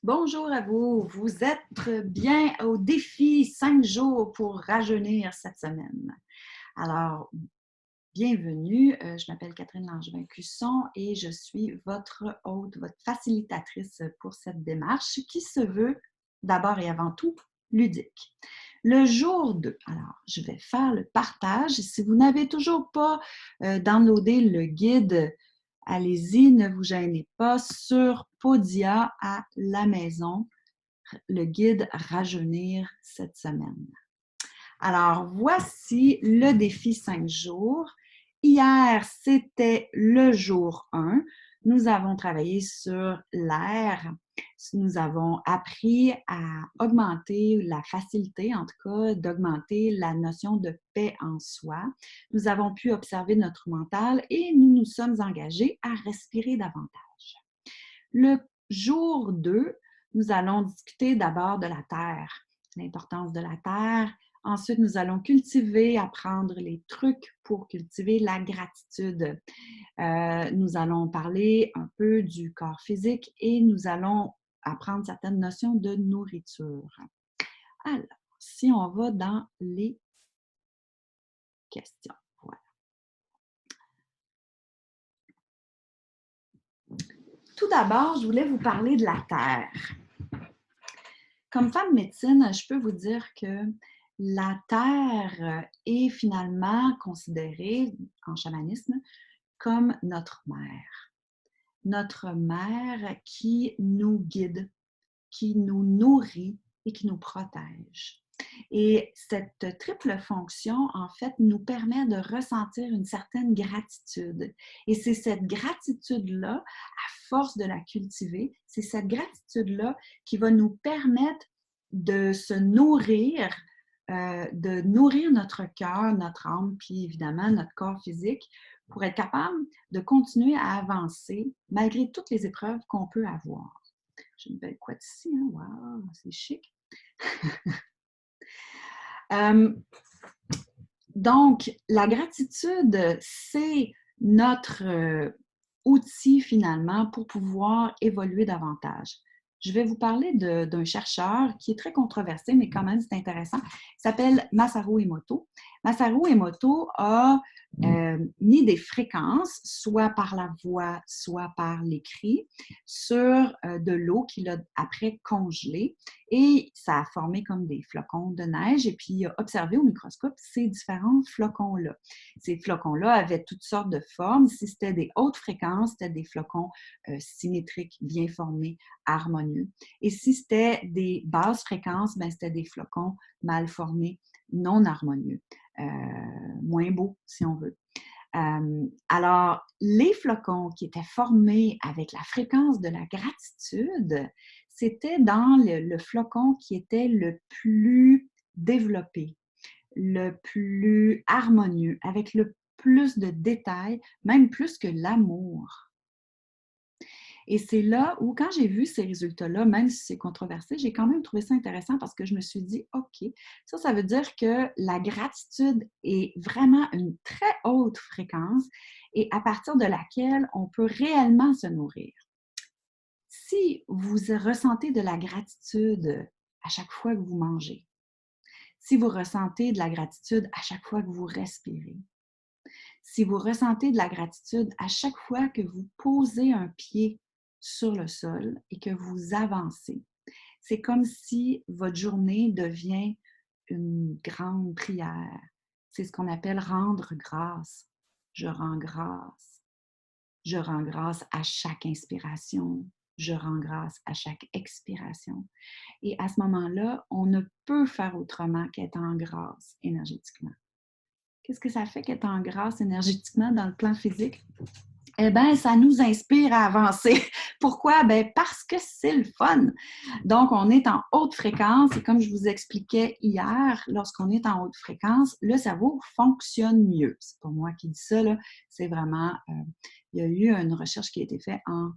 Bonjour à vous. Vous êtes bien au défi 5 jours pour rajeunir cette semaine. Alors, bienvenue. Je m'appelle Catherine Langevin-Cusson et je suis votre hôte, votre facilitatrice pour cette démarche qui se veut d'abord et avant tout ludique. Le jour 2, alors je vais faire le partage. Si vous n'avez toujours pas downloadé le guide, allez-y, ne vous gênez pas, sur Podia à la maison, le guide Rajeunir cette semaine. Alors, voici le défi 5 jours. Hier, c'était le jour 1. Nous avons travaillé sur l'air. Nous avons appris à augmenter la facilité, en tout cas, d'augmenter la notion de paix en soi. Nous avons pu observer notre mental et nous nous sommes engagés à respirer davantage. Le jour 2, nous allons discuter d'abord de la terre, l'importance de la terre. Ensuite, nous allons cultiver, apprendre les trucs pour cultiver la gratitude. Nous allons parler un peu du corps physique et nous allons apprendre certaines notions de nourriture. Alors, si on va dans les questions. Voilà. Tout d'abord, je voulais vous parler de la terre. Comme femme médecine, je peux vous dire que la terre est finalement considérée en chamanisme comme notre mère. Notre mère qui nous guide, qui nous nourrit et qui nous protège. Et cette triple fonction, en fait, nous permet de ressentir une certaine gratitude. Et c'est cette gratitude-là, à force de la cultiver, c'est cette gratitude-là qui va nous permettre de se nourrir, de nourrir notre cœur, notre âme, puis évidemment notre corps physique, pour être capable de continuer à avancer malgré toutes les épreuves qu'on peut avoir. J'ai une belle couette ici, hein? Wow, c'est chic. Donc, la gratitude, c'est notre outil finalement pour pouvoir évoluer davantage. Je vais vous parler d'un chercheur qui est très controversé, mais quand même c'est intéressant. Il s'appelle Masaru Emoto. Masaru Emoto a mis des fréquences, soit par la voix, soit par l'écrit, sur de l'eau qu'il a après congelée. Et ça a formé comme des flocons de neige. Et puis, il a observé au microscope ces différents flocons-là. Ces flocons-là avaient toutes sortes de formes. Si c'était des hautes fréquences, c'était des flocons symétriques, bien formés, harmonieux. Et si c'était des basses fréquences, ben, c'était des flocons mal formés, non harmonieux, moins beaux, si on veut. Alors, les flocons qui étaient formés avec la fréquence de la gratitude, c'était dans le flocon qui était le plus développé, le plus harmonieux, avec le plus de détails, même plus que l'amour. Et c'est là où, quand j'ai vu ces résultats-là, même si c'est controversé, j'ai quand même trouvé ça intéressant parce que je me suis dit, OK, ça veut dire que la gratitude est vraiment une très haute fréquence et à partir de laquelle on peut réellement se nourrir. Si vous ressentez de la gratitude à chaque fois que vous mangez, si vous ressentez de la gratitude à chaque fois que vous respirez, si vous ressentez de la gratitude à chaque fois que vous posez un pied sur le sol et que vous avancez, c'est comme si votre journée devient une grande prière. C'est ce qu'on appelle rendre grâce. Je rends grâce. Je rends grâce à chaque inspiration. Je rends grâce à chaque expiration. Et à ce moment-là, on ne peut faire autrement qu'être en grâce énergétiquement. Qu'est-ce que ça fait qu'être en grâce énergétiquement dans le plan physique? Eh bien, ça nous inspire à avancer. Pourquoi? Bien, parce que c'est le fun. Donc, on est en haute fréquence et comme je vous expliquais hier, lorsqu'on est en haute fréquence, le cerveau fonctionne mieux. C'est pas moi qui dis ça, là. C'est vraiment, il y a eu une recherche qui a été faite en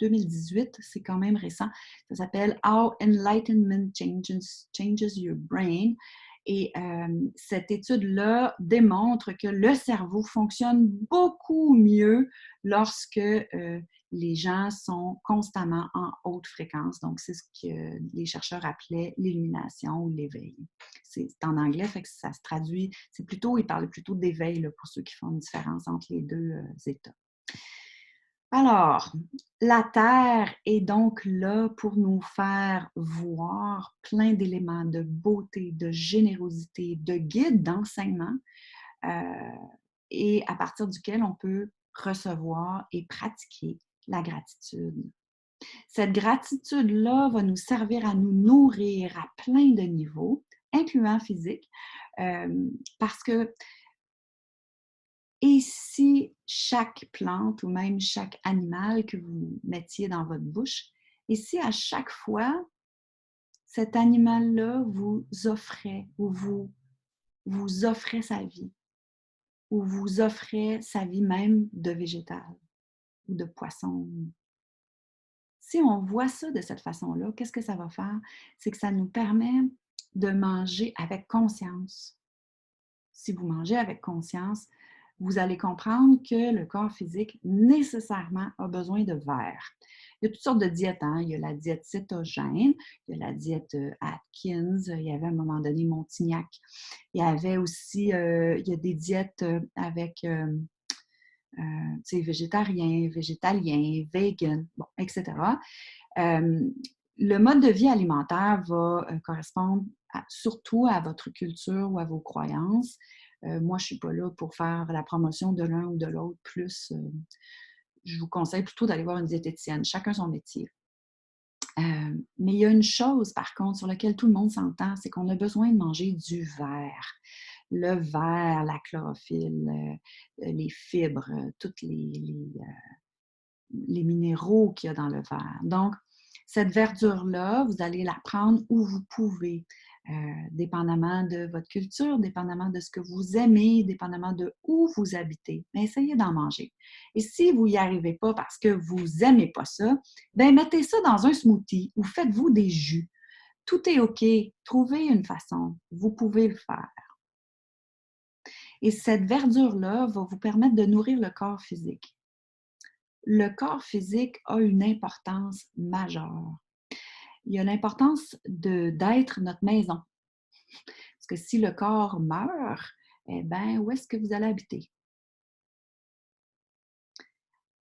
2018, c'est quand même récent. Ça s'appelle How Enlightenment Changes Your Brain. Et cette étude-là démontre que le cerveau fonctionne beaucoup mieux lorsque les gens sont constamment en haute fréquence. Donc, c'est ce que les chercheurs appelaient l'illumination ou l'éveil. C'est en anglais, fait que ça se traduit, ils parlent plutôt d'éveil pour ceux qui font une différence entre les deux états. Alors, la Terre est donc là pour nous faire voir plein d'éléments de beauté, de générosité, de guide, d'enseignement, et à partir duquel on peut recevoir et pratiquer la gratitude. Cette gratitude-là va nous servir à nous nourrir à plein de niveaux, incluant physique, parce que et si chaque plante ou même chaque animal que vous mettiez dans votre bouche, et si à chaque fois, cet animal-là vous offrait ou vous offrait sa vie, ou vous offrait sa vie même de végétal ou de poisson. Si on voit ça de cette façon-là, qu'est-ce que ça va faire? C'est que ça nous permet de manger avec conscience. Si vous mangez avec conscience, vous allez comprendre que le corps physique nécessairement a besoin de verre. Il y a toutes sortes de diètes. Hein? Il y a la diète cétogène, il y a la diète Atkins, il y avait à un moment donné Montignac. Il y avait aussi il y a des diètes avec végétarien, végétalien, vegan, bon, etc. Le mode de vie alimentaire va correspondre surtout à votre culture ou à vos croyances. Moi, je ne suis pas là pour faire la promotion de l'un ou de l'autre, plus je vous conseille plutôt d'aller voir une diététicienne, chacun son métier. Mais il y a une chose, par contre, sur laquelle tout le monde s'entend, c'est qu'on a besoin de manger du verre. Le verre, la chlorophylle, les fibres, tous les minéraux qu'il y a dans le verre. Donc, cette verdure-là, vous allez la prendre où vous pouvez, dépendamment de votre culture, dépendamment de ce que vous aimez, dépendamment de où vous habitez. Mais essayez d'en manger. Et si vous n'y arrivez pas parce que vous n'aimez pas ça, bien, mettez ça dans un smoothie ou faites-vous des jus. Tout est OK. Trouvez une façon. Vous pouvez le faire. Et cette verdure-là va vous permettre de nourrir le corps physique. Le corps physique a une importance majeure. Il y a l'importance d'être notre maison. Parce que si le corps meurt, eh bien, où est-ce que vous allez habiter?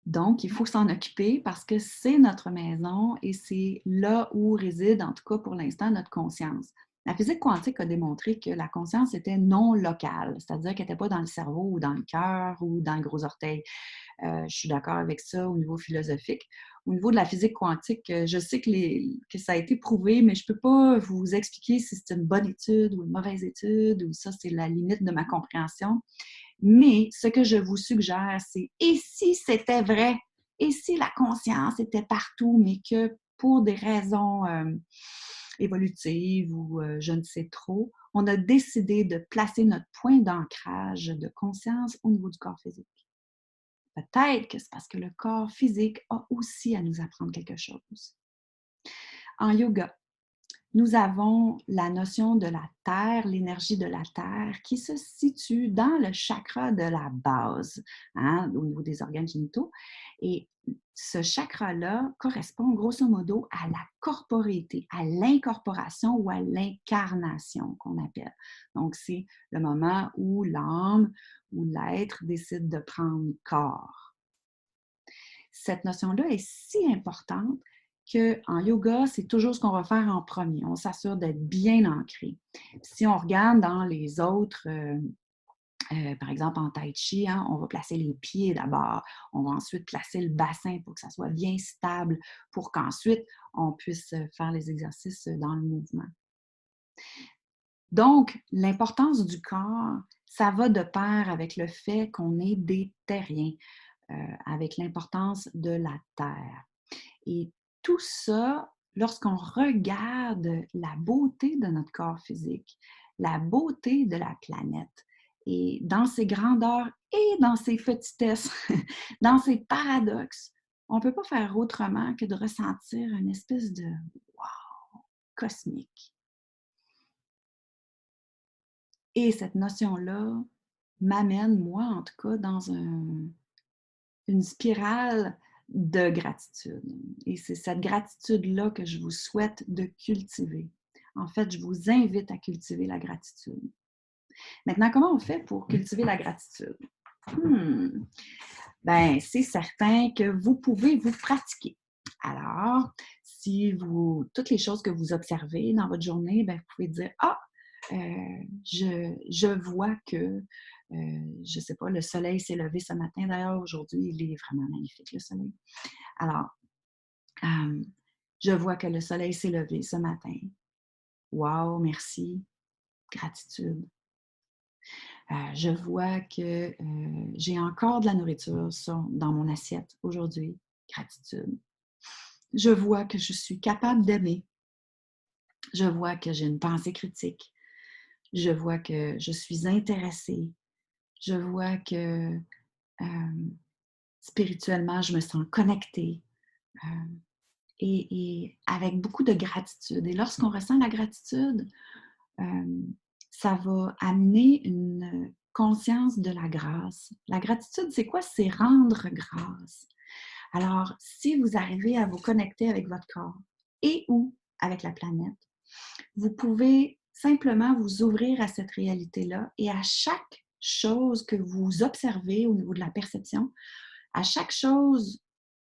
Donc, il faut s'en occuper parce que c'est notre maison et c'est là où réside, en tout cas pour l'instant, notre conscience. La physique quantique a démontré que la conscience était non locale, c'est-à-dire qu'elle n'était pas dans le cerveau ou dans le cœur ou dans le gros orteil. Je suis d'accord avec ça au niveau philosophique. Au niveau de la physique quantique, je sais que ça a été prouvé, mais je ne peux pas vous expliquer si c'est une bonne étude ou une mauvaise étude, ou ça, c'est la limite de ma compréhension. Mais ce que je vous suggère, c'est et si c'était vrai? Et si la conscience était partout, mais que pour des raisons évolutives ou je ne sais trop, on a décidé de placer notre point d'ancrage de conscience au niveau du corps physique. Peut-être que c'est parce que le corps physique a aussi à nous apprendre quelque chose. En yoga, nous avons la notion de la terre, l'énergie de la terre, qui se situe dans le chakra de la base, hein, au niveau des organes génitaux. Et ce chakra-là correspond grosso modo à la corporéité, à l'incorporation ou à l'incarnation qu'on appelle. Donc, c'est le moment où l'âme ou l'être décide de prendre corps. Cette notion-là est si importante qu'en yoga, c'est toujours ce qu'on va faire en premier. On s'assure d'être bien ancré. Si on regarde dans les autres, par exemple en tai chi, hein, on va placer les pieds d'abord. On va ensuite placer le bassin pour que ça soit bien stable, pour qu'ensuite on puisse faire les exercices dans le mouvement. Donc, l'importance du corps, ça va de pair avec le fait qu'on est des terriens, avec l'importance de la terre. Et tout ça, lorsqu'on regarde la beauté de notre corps physique, la beauté de la planète, et dans ses grandeurs et dans ses petitesses, dans ses paradoxes, on ne peut pas faire autrement que de ressentir une espèce de wow cosmique. Et cette notion-là m'amène, moi en tout cas, dans une spirale de gratitude. Et c'est cette gratitude-là que je vous souhaite de cultiver. En fait, je vous invite à cultiver la gratitude. Maintenant, comment on fait pour cultiver la gratitude? Ben, c'est certain que vous pouvez vous pratiquer. Alors, si toutes les choses que vous observez dans votre journée, ben, vous pouvez dire, ah, je vois que, je ne sais pas, le soleil s'est levé ce matin. D'ailleurs, aujourd'hui, il est vraiment magnifique, le soleil. Alors, je vois que le soleil s'est levé ce matin. Wow, merci, gratitude. Je vois que j'ai encore de la nourriture dans mon assiette aujourd'hui. Gratitude. Je vois que je suis capable d'aimer. Je vois que j'ai une pensée critique. Je vois que je suis intéressée. Je vois que spirituellement, je me sens connectée. Et avec beaucoup de gratitude. Et lorsqu'on ressent la gratitude, ça va amener une conscience de la grâce. La gratitude, c'est quoi? C'est rendre grâce. Alors, si vous arrivez à vous connecter avec votre corps et ou avec la planète, vous pouvez simplement vous ouvrir à cette réalité-là et à chaque chose que vous observez au niveau de la perception, à chaque chose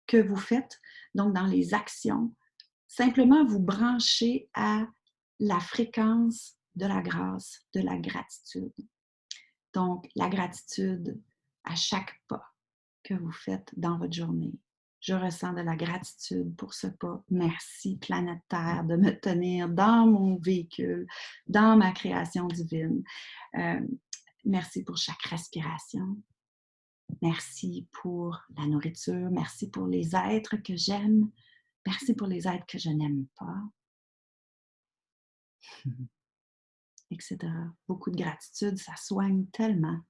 que vous faites, donc dans les actions, simplement vous brancher à la fréquence de la grâce, de la gratitude. Donc, la gratitude à chaque pas que vous faites dans votre journée. Je ressens de la gratitude pour ce pas. Merci, planète Terre, de me tenir dans mon véhicule, dans ma création divine. Merci pour chaque respiration. Merci pour la nourriture. Merci pour les êtres que j'aime. Merci pour les êtres que je n'aime pas. Etc. Beaucoup de gratitude, ça soigne tellement.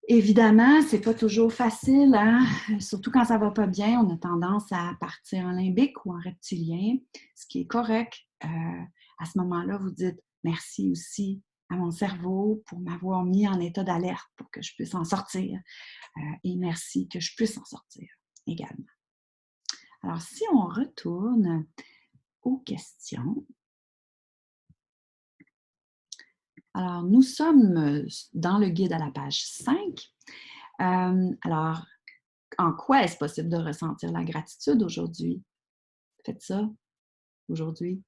Évidemment, c'est pas toujours facile, hein? Surtout quand ça va pas bien, on a tendance à partir en limbique ou en reptilien, ce qui est correct. À ce moment-là, vous dites merci aussi à mon cerveau pour m'avoir mis en état d'alerte pour que je puisse en sortir. Et merci que je puisse en sortir également. Alors, si on retourne aux questions. Alors, nous sommes dans le guide à la page 5. Alors, en quoi est-ce possible de ressentir la gratitude aujourd'hui? Faites ça aujourd'hui.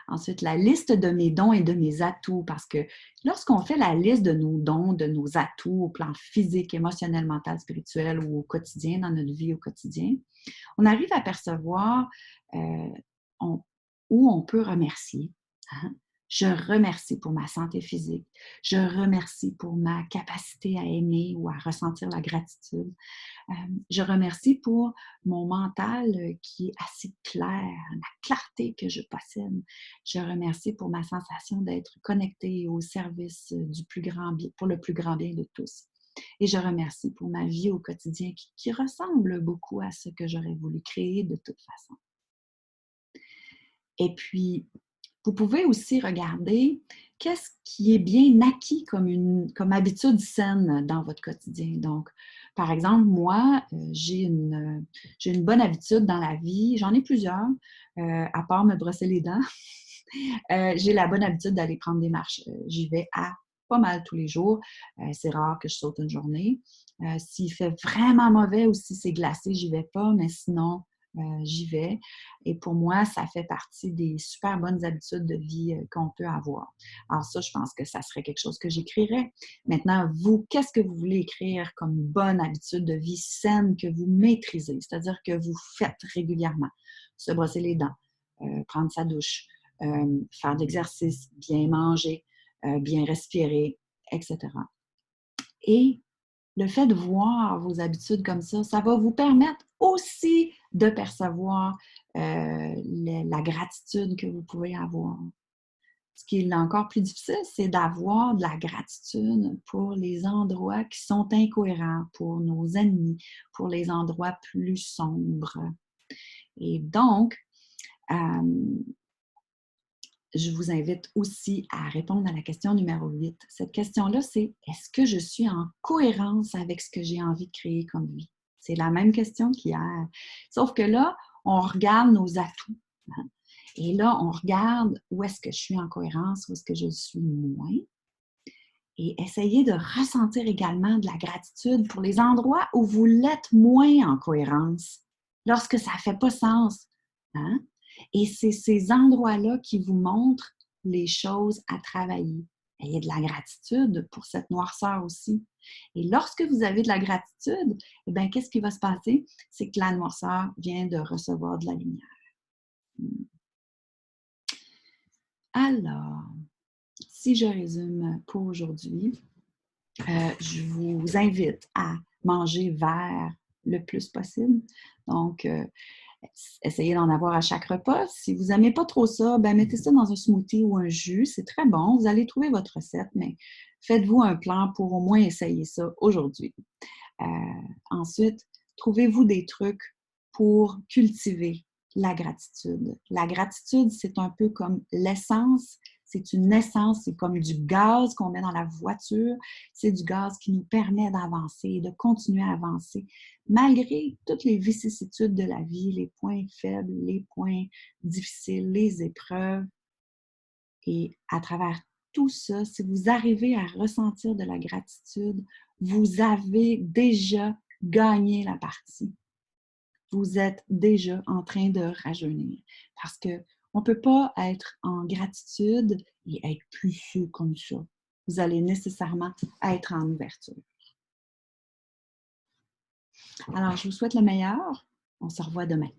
Ensuite, la liste de mes dons et de mes atouts, parce que lorsqu'on fait la liste de nos dons, de nos atouts au plan physique, émotionnel, mental, spirituel ou au quotidien, dans notre vie au quotidien, on arrive à percevoir où on peut remercier. Hein? Je remercie pour ma santé physique. Je remercie pour ma capacité à aimer ou à ressentir la gratitude. Je remercie pour mon mental qui est assez clair, la clarté que je possède. Je remercie pour ma sensation d'être connectée au service du plus grand bien, pour le plus grand bien de tous. Et je remercie pour ma vie au quotidien qui ressemble beaucoup à ce que j'aurais voulu créer de toute façon. Et puis, vous pouvez aussi regarder qu'est-ce qui est bien acquis comme habitude saine dans votre quotidien. Donc, par exemple, moi, j'ai une bonne habitude dans la vie. J'en ai plusieurs, à part me brosser les dents. J'ai la bonne habitude d'aller prendre des marches. J'y vais à pas mal tous les jours. C'est rare que je saute une journée. S'il fait vraiment mauvais ou si c'est glacé, j'y vais pas, mais sinon, j'y vais. Et pour moi, ça fait partie des super bonnes habitudes de vie qu'on peut avoir. Alors ça, je pense que ça serait quelque chose que j'écrirais. Maintenant, vous, qu'est-ce que vous voulez écrire comme bonne habitude de vie saine que vous maîtrisez? C'est-à-dire que vous faites régulièrement. Se brosser les dents, prendre sa douche, faire de l'exercice, bien manger, bien respirer, etc. Et le fait de voir vos habitudes comme ça va vous permettre aussi de percevoir la gratitude que vous pouvez avoir. Ce qui est encore plus difficile, c'est d'avoir de la gratitude pour les endroits qui sont incohérents, pour nos ennemis, pour les endroits plus sombres. Et donc, je vous invite aussi à répondre à la question numéro 8. Cette question-là, c'est « Est-ce que je suis en cohérence avec ce que j'ai envie de créer comme vie? » C'est la même question qu'hier. Sauf que là, on regarde nos atouts. Hein? Et là, on regarde où est-ce que je suis en cohérence, où est-ce que je suis moins. Et essayez de ressentir également de la gratitude pour les endroits où vous l'êtes moins en cohérence, lorsque ça ne fait pas sens. Hein? Et c'est ces endroits-là qui vous montrent les choses à travailler. Ayez de la gratitude pour cette noirceur aussi. Et lorsque vous avez de la gratitude, eh bien, qu'est-ce qui va se passer? C'est que la noirceur vient de recevoir de la lumière. Alors, si je résume pour aujourd'hui, je vous invite à manger vert le plus possible. Donc, essayez d'en avoir à chaque repas. Si vous n'aimez pas trop ça, ben mettez ça dans un smoothie ou un jus. C'est très bon. Vous allez trouver votre recette, mais faites-vous un plan pour au moins essayer ça aujourd'hui. Ensuite, trouvez-vous des trucs pour cultiver la gratitude. La gratitude, c'est un peu comme l'essence. C'est une essence, c'est comme du gaz qu'on met dans la voiture. C'est du gaz qui nous permet d'avancer, de continuer à avancer, malgré toutes les vicissitudes de la vie, les points faibles, les points difficiles, les épreuves. Et à travers tout ça, si vous arrivez à ressentir de la gratitude, vous avez déjà gagné la partie. Vous êtes déjà en train de rajeunir. Parce qu'on ne peut pas être en gratitude et être plusseux comme ça. Vous allez nécessairement être en ouverture. Alors, je vous souhaite le meilleur. On se revoit demain.